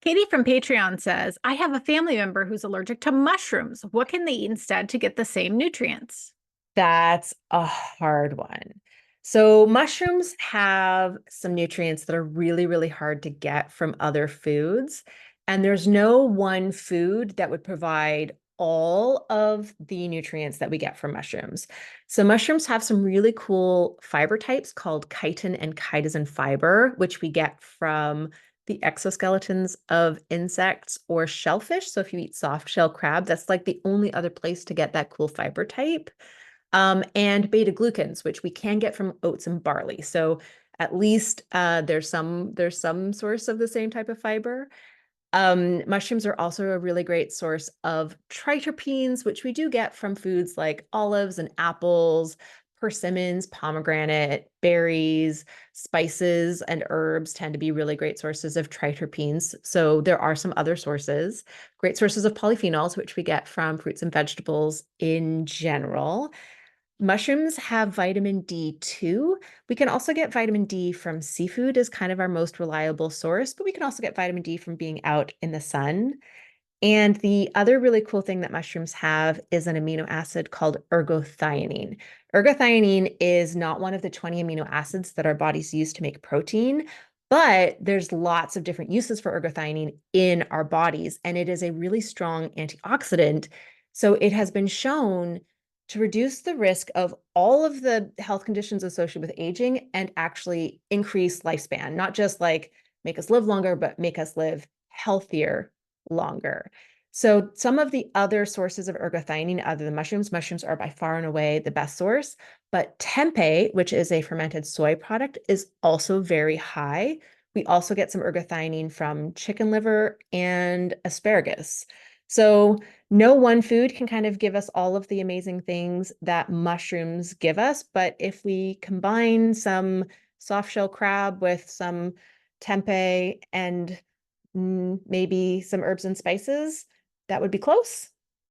Katie from Patreon says, I have a family member who's allergic to mushrooms. What can they eat instead to get the same nutrients? That's a hard one. So mushrooms have some nutrients that are really, really hard to get from other foods. And there's no one food that would provide all of the nutrients that we get from mushrooms. So mushrooms have some really cool fiber types called chitin and chitosan fiber, which we get from the exoskeletons of insects or shellfish. So if you eat soft shell crab, that's like the only other place to get that cool fiber type, and beta glucans, which we can get from oats and barley. So at least there's some source of the same type of fiber. Mushrooms are also a really great source of triterpenes, which we do get from foods like olives and apples, persimmons, pomegranate, berries, spices, and herbs tend to be really great sources of triterpenes. So there are some other sources, great sources of polyphenols, which we get from fruits and vegetables in general. Mushrooms have vitamin D too. We can also get vitamin D from seafood as kind of our most reliable source, but we can also get vitamin D from being out in the sun. And the other really cool thing that mushrooms have is an amino acid called ergothioneine. Ergothioneine is not one of the 20 amino acids that our bodies use to make protein, but there's lots of different uses for ergothioneine in our bodies, and it is a really strong antioxidant. So it has been shown to reduce the risk of all of the health conditions associated with aging and actually increase lifespan, not just like make us live longer, but make us live healthier longer. So some of the other sources of ergothioneine other than mushrooms are by far and away the best source, but tempeh, which is a fermented soy product, is also very high. We also get some ergothioneine from chicken liver and asparagus. So no one food can kind of give us all of the amazing things that mushrooms give us, but if we combine some soft shell crab with some tempeh and maybe some herbs and spices, that would be close.